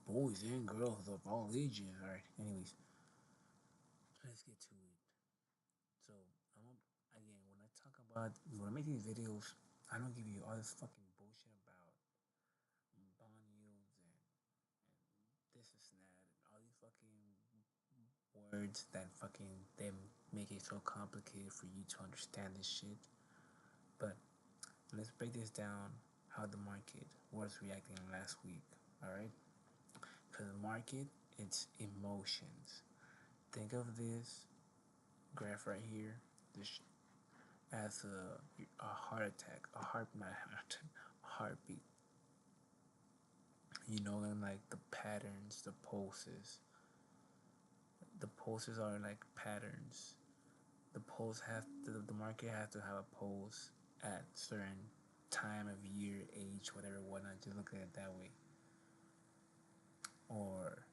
boys and girls of all ages. Alright, anyways, let's get to it. So, again, when I talk about, when I make these videos, I don't give you all this fucking bullshit about bond yields and this is that and all these fucking words that fucking they make it so complicated for you to understand this shit. But let's break this down how the market was reacting last week. Alright? Because the market, it's emotions. Think of this graph right here this as a heart attack, a heart, not heart, a heartbeat. You know, and like the patterns, the pulses. The pulses are like patterns. The market has to have a pulse at certain time of year, age, whatever, whatnot. Just look at it that way, or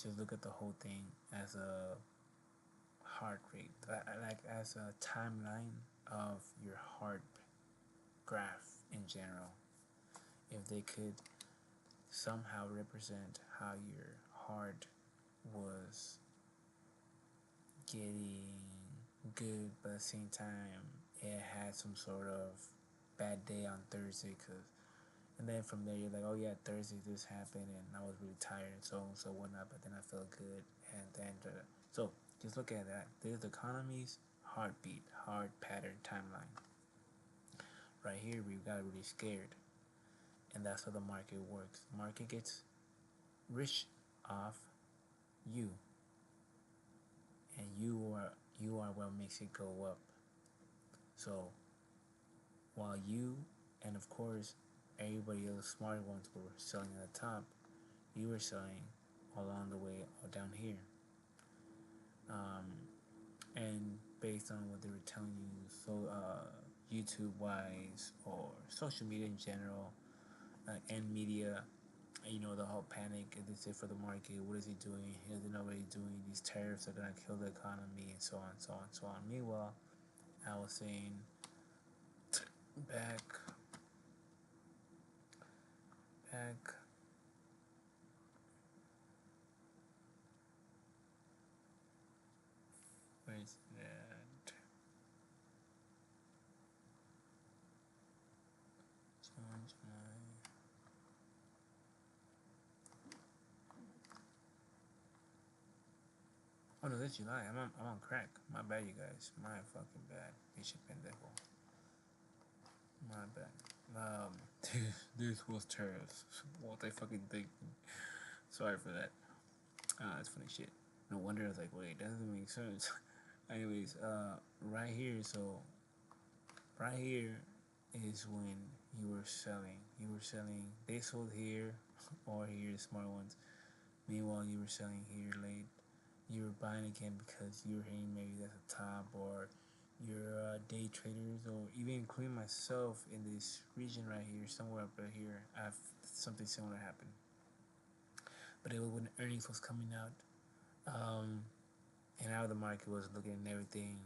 just look at the whole thing as a heart rate, like as a timeline of your heart graph in general. If they could somehow represent how your heart was getting good, but at the same time it had some sort of bad day on Thursday, and then from there you're like, oh yeah, Thursday this happened and I was really tired and so whatnot, but then I felt good, and then so just look at that. There's the economy's heartbeat, heart pattern timeline. Right here we got really scared, and that's how the market works. The market gets rich off you, and you are what makes it go up. So while you and of course everybody else smart ones were selling at the top, you were selling along the way or down here. And based on what they were telling you, so YouTube wise or social media in general, and media, you know, the whole panic, and this is for the market, what is he doing, he doesn't know what he's doing, these tariffs are gonna kill the economy, and so on, so on, so on. Meanwhile, I was saying back back where's that, change my, oh no, that's July. I'm on crack. My bad, you guys. My fucking bad. Pinche pendejo. My bad. This was tariffs. What they fucking think. Sorry for that. That's funny shit. No wonder I was like, wait, that doesn't make sense. Anyways, right here, so right here is when you were selling. You were selling. They sold here, or here, the smart ones. Meanwhile, you were selling here late. You were buying again because you were hearing maybe that's a top, or your day traders, or even including myself in this region right here, somewhere up here, I've something similar happened. But it was when earnings was coming out, um, and how the market was looking and everything,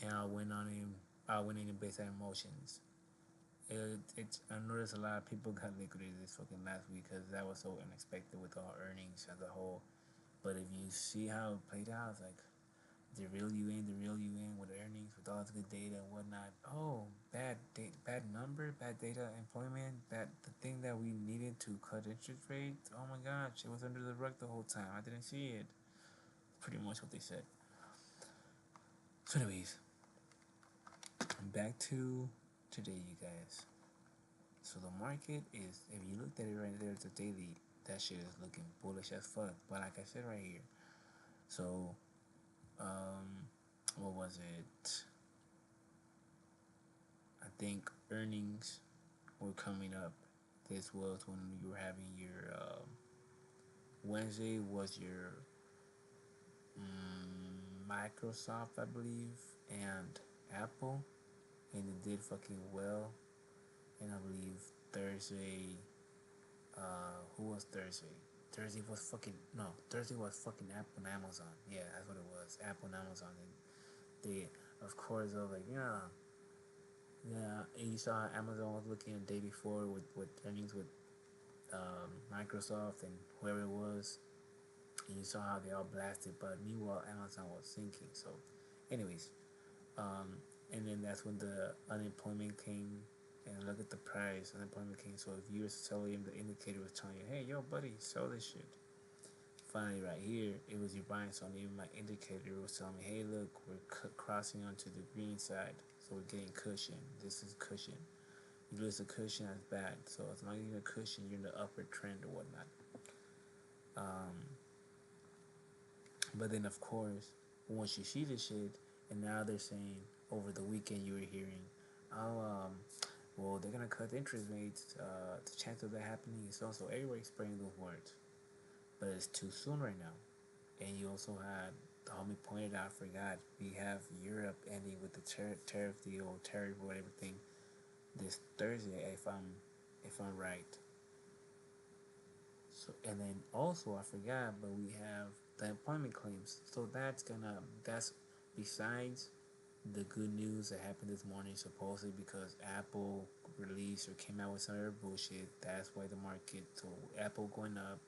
and I went on him. I went in based on emotions. I noticed a lot of people got liquidated this fucking last week because that was so unexpected with all earnings as a whole. But if you see how it played out, it's like the real you in, the real you in with earnings, with all the good data and whatnot. Oh, bad number, bad data, employment, the thing that we needed to cut interest rates. Oh my gosh, it was under the rug the whole time. I didn't see it. Pretty much what they said. So, anyways, back to today, you guys. So the market is, if you looked at it right there, it's a daily. That shit is looking bullish as fuck. But like I said right here, so what was it? I think earnings were coming up. This was when you were having your Wednesday was your Microsoft, I believe, and Apple, and it did fucking well. And I believe Thursday, who was Thursday? Thursday was fucking no. Thursday was fucking Apple and Amazon. Yeah, that's what it was. Apple and Amazon. And they, of course, I was like, yeah, yeah. And you saw Amazon was looking the day before with earnings with Microsoft and whoever it was, and you saw how they all blasted. But meanwhile, Amazon was sinking. So, anyways, um, and then that's when the unemployment came. And look at the price. Unemployment came. So if you were selling him, the indicator was telling you, "Hey, yo, buddy, sell this shit." Finally, right here, it was you buying. So even my indicator was telling me, "Hey, look, we're crossing onto the green side. So we're getting cushion. This is cushion. You lose a cushion, that's bad. So as long as you're in a cushion, you're in the upward trend or whatnot." Um, but then, of course, once you see the shit, and now they're saying over the weekend you were hearing, "Oh, well, they're gonna cut the interest rates. The chance of that happening is so everybody's spraying those words, but it's too soon right now." And you also had the homie pointed out, forgot we have Europe ending with the tariff deal, tariff or everything this Thursday, if I'm right. So and then also I forgot, but we have the employment claims. So that's besides the good news that happened this morning, supposedly because Apple released or came out with some other bullshit. That's why the market. So Apple going up,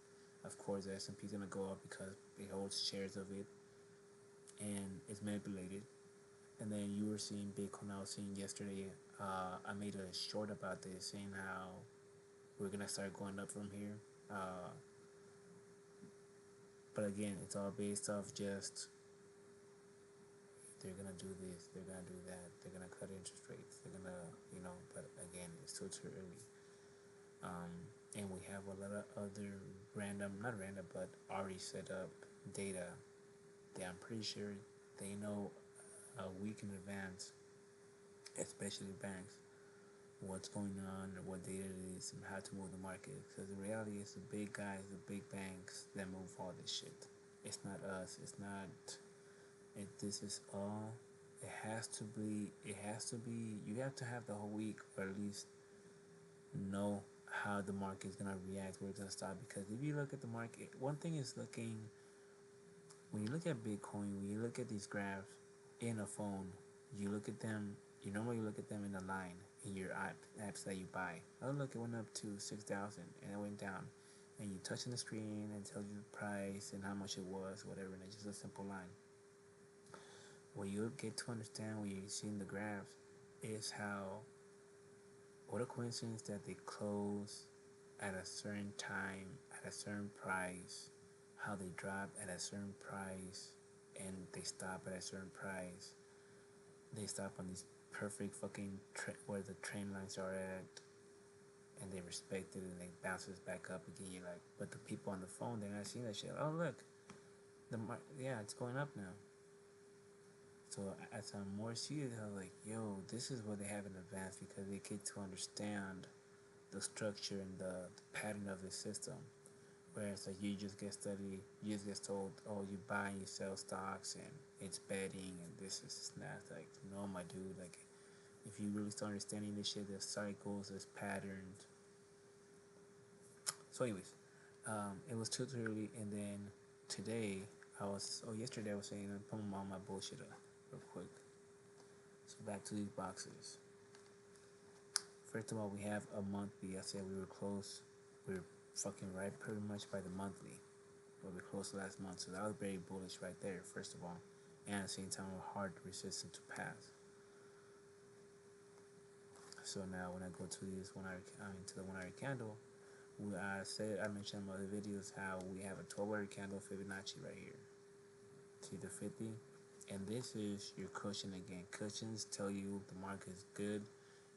of course the S&P is gonna go up because it holds shares of it and it's manipulated. And then you were seeing Bitcoin. I was seeing yesterday. I made a short about this, saying how we're gonna start going up from here. Uh, but again, it's all based off just they're gonna do this, they're gonna do that, they're gonna cut interest rates, they're gonna, But again, it's still too early. Um, and we have a lot of other not random, but already set up data that I'm pretty sure they know a week in advance, especially banks, what's going on or what data it is and how to move the market. Because the reality is the big guys, the big banks that move all this shit. It's not us. It's not. This is all. It has to be. It has to be. You have to have the whole week, or at least know how the market is gonna react, where it's gonna stop. Because if you look at the market, one thing is looking. When you look at Bitcoin, when you look at these graphs in a phone, you look at them. You normally look at them in a line in your apps that you buy. Oh look, it went up to 6,000 and it went down, and you touch on the screen and tells you the price and how much it was, whatever, and it's just a simple line. What you get to understand when you're seeing the graphs is how, what a coincidence that they close at a certain time, at a certain price, how they drop at a certain price, and they stop at a certain price. They stop on these perfect fucking where the trend lines are at, and they respect it, and they bounces back up again. You're like, but the people on the phone, they're not seeing that shit. Oh look, yeah, it's going up now. So as I'm more seated, I was like, yo, this is what they have in advance because they get to understand the structure and the pattern of the system. Whereas like you just get studied, you just get told, oh, you buy and you sell stocks and it's betting and this is that. Like, no, my dude, like if you really start understanding this shit, there's cycles, there's patterns. So anyways, it was too early, and then today yesterday I was saying I'm putting all my bullshit up real quick. So back to these boxes. First of all, we have a monthly. I said we were close. We were fucking right pretty much by the monthly. But we closed last month, so that was very bullish right there, first of all. And at the same time, hard resistant to pass. So now when I go to this to the 1 hour candle, I mentioned in my other videos how we have a 12-hour candle Fibonacci right here. See the 50? And this is your cushion again. Cushions tell you the market is good,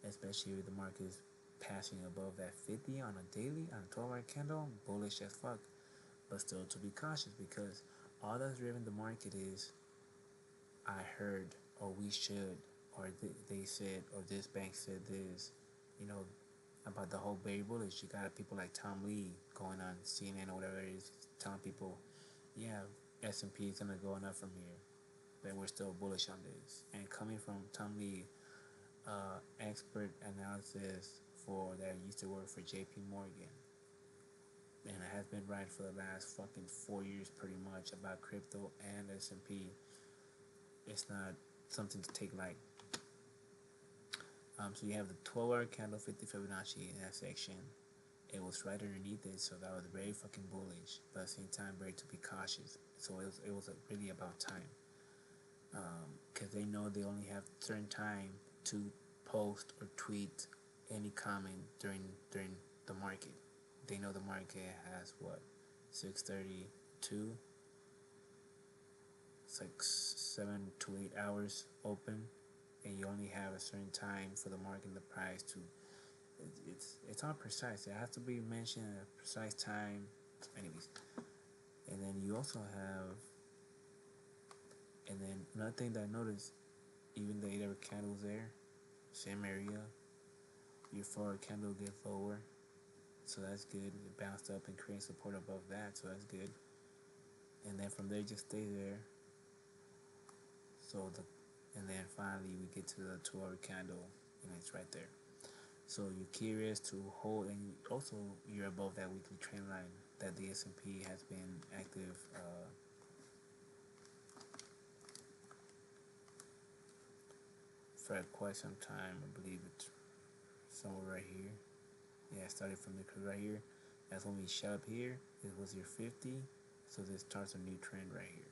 especially if the market is passing above that 50 on a daily, on a 12-hour candle, bullish as fuck. But still to be cautious because all that's driven the market is I heard, or we should, or they said, or this bank said this, about the whole very bullish. You got people like Tom Lee going on CNN or whatever it is, telling people, yeah, S&P is gonna go up from here, but we're still bullish on this. And coming from Tom Lee, expert analysis that used to work for J.P. Morgan, and it has been right for the last fucking 4 years pretty much about crypto and S&P. It's not something to take light. So you have the 12-hour candle 50 Fibonacci in that section. it was right underneath it, so that was very fucking bullish, but at the same time very to be cautious. So it was really about time, because they know they only have certain time to post or tweet any comment during the market. They know the market has what, 6:32. It's like 7 to 8 hours open, and you only have a certain time for the market and the price to. It's not precise. It has to be mentioned at a precise time. Anyways, and then you also have, and then another thing that I noticed, even the 8-hour candles there, same area. Your forward candle gets lower, so that's good. It bounced up and created support above that, so that's good. And then from there, just stay there. And then finally we get to the 2-hour candle, and it's right there. So you're curious to hold, and also you're above that weekly trend line that the S&P has been active. For quite some time. I believe it's somewhere right here. Yeah, I started from the right here. That's when we shot up here. It was your 50, so this starts a new trend right here.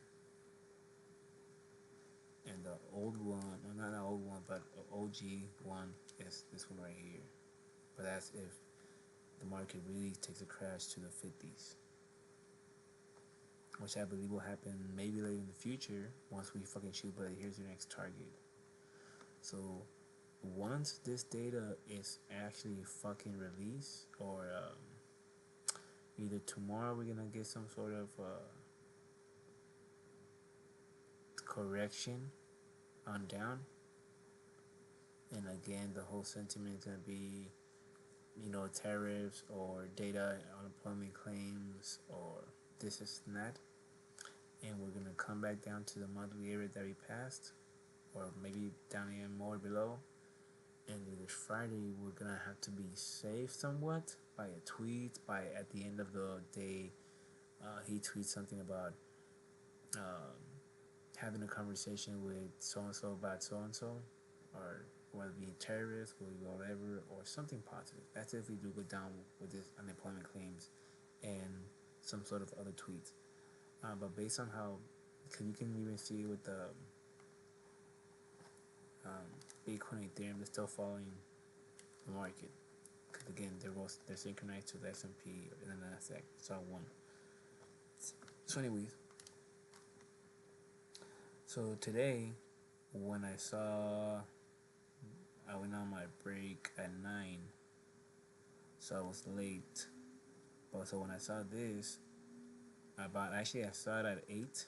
And the old one, no, not the old one, but OG one is this one right here. But that's if the market really takes a crash to the 50s, which I believe will happen maybe later in the future once we fucking shoot. But here's your next target. So once this data is actually fucking released, or either tomorrow we're gonna get some sort of correction on down, and again the whole sentiment is gonna be, tariffs or data, unemployment claims, or this is that, and we're gonna come back down to the monthly area that we passed, or maybe down even more below. And this Friday we're gonna have to be safe somewhat by a tweet. By at the end of the day, he tweets something about having a conversation with so and so about so and so, or whether it be terrorists or whatever, or something positive. That's if we do go down with this unemployment claims and some sort of other tweets. But based on how, because you can even see with the Bitcoin and Ethereum, they're still following the market. Because again, they're synchronized to the S&P and the Nasdaq. It's all one. So anyways, so today when I went on my break at 9, so I was late. But so when I saw this, I saw it at 8,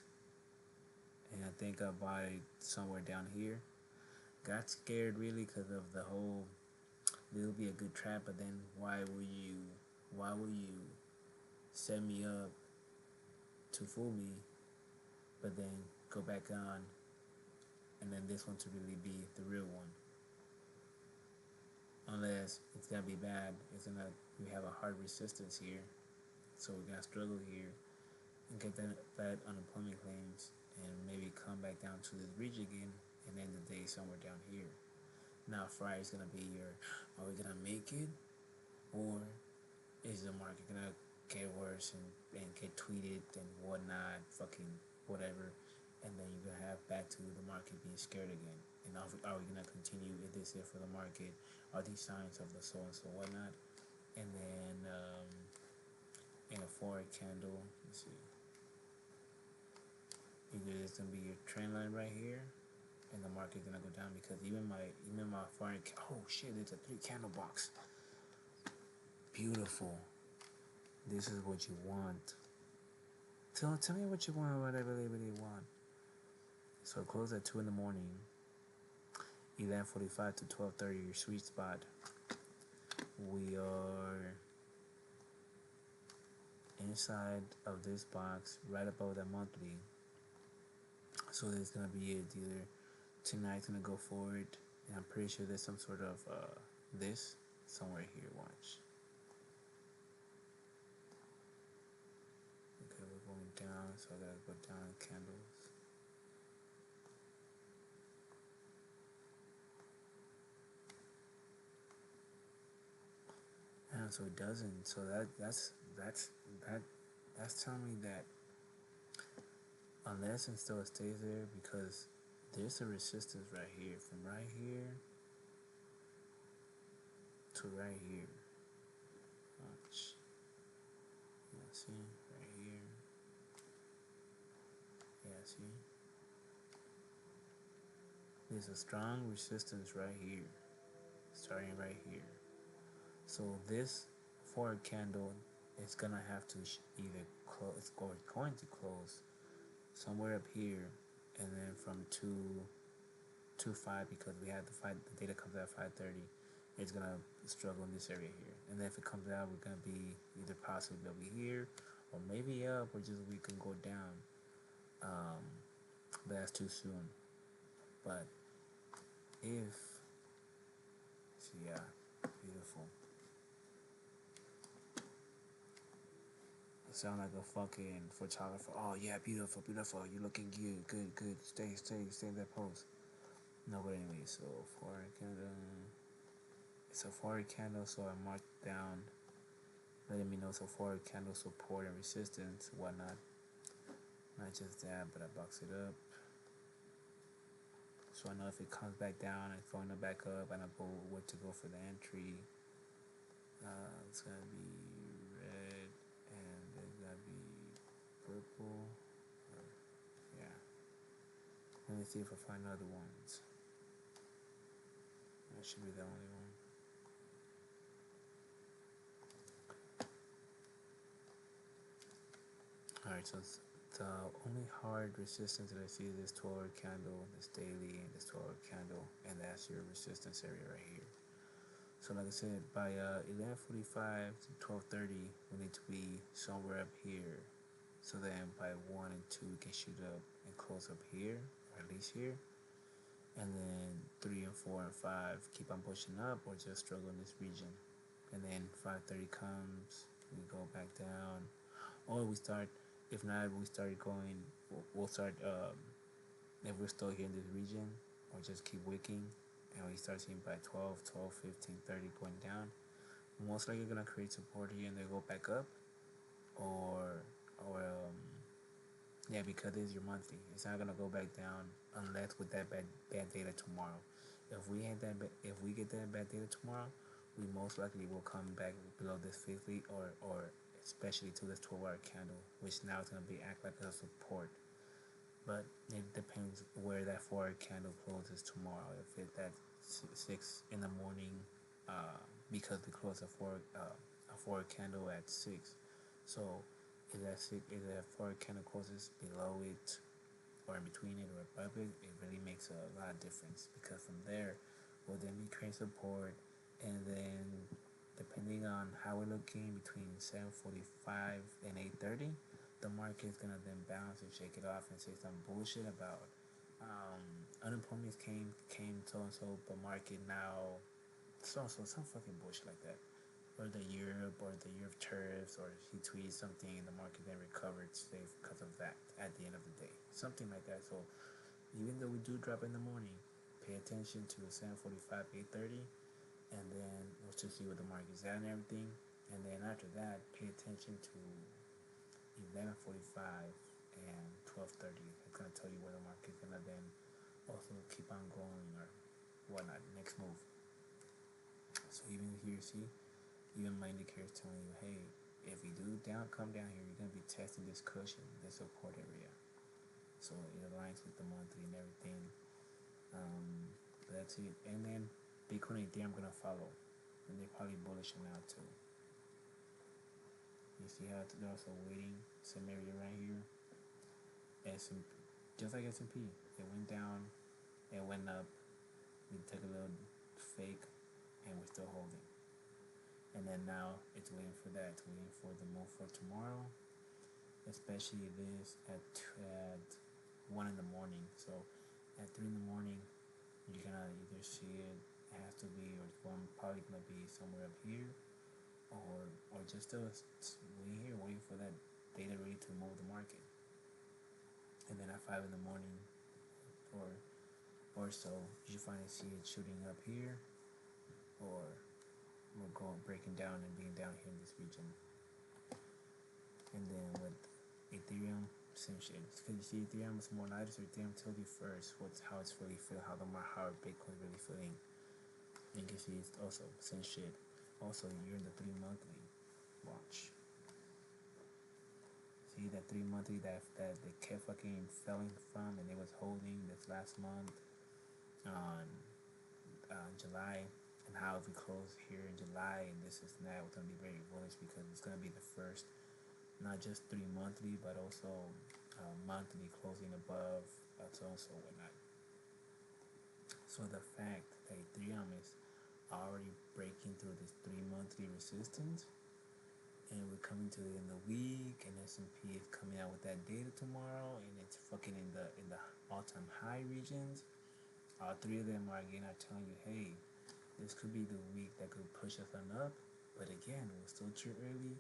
and I think I bought it somewhere down here. Got scared really because of the whole, this will be a good trap, but then why will you set me up to fool me, but then go back on, and then this one to really be the real one? Unless it's gonna be bad, we have a hard resistance here, so we're gonna struggle here and get that unemployment claims, and maybe come back down to this region again, and end the day somewhere down here. Now Friday's gonna be are we gonna make it, or is the market gonna get worse and get tweeted and whatnot, fucking whatever, and then you're gonna have back to the market being scared again? And are we gonna continue? Is this it for the market? Are these signs of the so and so whatnot? And then in a forward candle, let's see, either it's gonna be your trend line right here, and the market's gonna go down, because even my foreign, oh shit, it's a 3 candle box. Beautiful. This is what you want. Tell me what you want, what I really want. So it closed at 2 in the morning. 11:45 to 12:30, your sweet spot. We are inside of this box, right above that monthly. So there's gonna be either tonight's gonna go forward, and I'm pretty sure there's some sort of this somewhere here. Watch. Okay, we're going down, so I gotta go down candles. down, so it doesn't. So that's telling me that unless it still stays there, because there's a resistance right here, from right here to right here. Watch. Yeah, see? Right here. Yeah, see? There's a strong resistance right here, starting right here. So this forward candle is gonna have to either close, it's going to close somewhere up here, and then from 2 to 5, because we have the data comes out at 5:30, it's gonna struggle in this area here. And then if it comes out, we're gonna be either possibly over here, or maybe up, or just we can go down. But that's too soon. But if, so yeah, beautiful. I sound like a fucking photographer. Oh yeah, beautiful, beautiful. You're looking good, good, good. Stay in that pose. No, but anyway, so forward candle. It's a forward candle, so I marked down, letting me know so forward candle support and resistance, whatnot. Not just that, but I box it up. So I know if it comes back down and going back up, and I know where to go for the entry. It's gonna be red, and it's gonna be purple. Yeah. Let me see if I find other ones. That should be the only one. Alright, so the only hard resistance that I see is this 12-hour candle, this daily, and this 12-hour candle, and that's your resistance area right here. So like I said, by 11:45 to 12:30, we need to be somewhere up here. So then by 1 and 2, we can shoot up and close up here, or at least here. And then 3 and 4 and 5, keep on pushing up or just struggle in this region. And then 5:30 comes, we go back down. Or we start, if not, we start going, we'll start, if we're still here in this region, or just keep wicking, and we start seeing by 12, 15, 30 going down, most likely you're going to create support here and then go back up, or yeah, because this is your monthly. It's not going to go back down unless with that bad data tomorrow. If we get that bad data tomorrow, we most likely will come back below this 50, or especially to this 12-hour candle, which now is going to be act like a support. But it depends where that 4-hour candle closes tomorrow. If it's at 6 in the morning, because we close a 4-hour candle at 6. So if that 4-hour candle closes below it, or in between it, or above it, it really makes a lot of difference, because from there we'll then be creating support, and then depending on how we're looking between 7:45 and 8:30, the market is gonna then bounce and shake it off and say some bullshit about unemployment came so and so, but market now so and so, some fucking bullshit like that. Or the year of tariffs, or he tweeted something and the market then recovered safe because of that at the end of the day. Something like that. So even though we do drop in the morning, pay attention to 7:45, 8:30, and then we'll just see where the market's at and everything. And then after that, pay attention to 11:45 and 12:30. It's gonna tell you where the market's gonna then also keep on going or whatnot. Next move. So even here, see, even my indicator is telling you, hey, if we do come down here, you're gonna be testing this cushion, this support area. So it aligns with the monthly and everything. That's it. And then Bitcoin and Ethereum gonna follow, and they're probably bullish on now too. You see how they're also waiting, some area right here. S&P, just like S&P, it went down, it went up, we took a little fake, and we're still holding. And then now it's waiting for that, it's waiting for the move for tomorrow, especially this at 1 in the morning. So at 3 in the morning, you're gonna either see it has to be, or it's probably gonna be somewhere up here, or just still waiting here, waiting for that data ready to move the market. And then at 5 in the morning, or so, you finally see it shooting up here, or we'll go going breaking down and being down here in this region. And then with Ethereum, same shit. Because you see, Ethereum is more lighter, so Ethereum tells you first how it's really feel, how Bitcoin's really feeling. And you can see it's also same shit. Also, you're in the 3 monthly. Watch. See that 3 monthly that they kept fucking falling from, and it was holding this last month on July, and how we close here in July, and this is now it's gonna be very bullish because it's gonna be the first, not just 3 monthly, but also monthly closing above, so on so whatnot. So the fact that Ethereum is already breaking through this 3 monthly resistance, and we're coming to the end of the week, and S&P is coming out with that data tomorrow, and it's fucking in the all-time high regions. All three of them are again are telling you, hey, this could be the week that could push us on up. But again, we're still too early.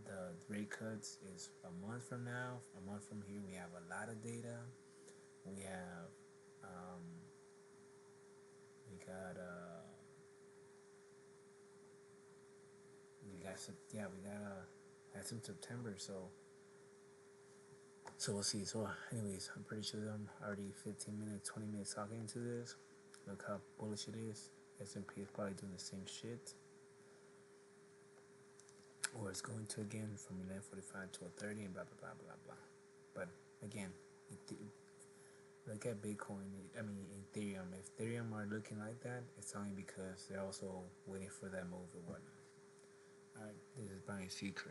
The rate cuts is a month from now. A month from here, we have a lot of data. We have, we got that's in September. So we'll see. So anyways, I'm pretty sure I'm already 15 minutes, 20 minutes talking into this. Look how bullish it is. S&P is probably doing the same shit. Or it's going to again from 11:45 to 30 and blah blah blah blah blah. But again, look at Bitcoin. I mean Ethereum. If Ethereum are looking like that, it's only because they're also waiting for that move or whatnot. Alright, this is Brian Secret.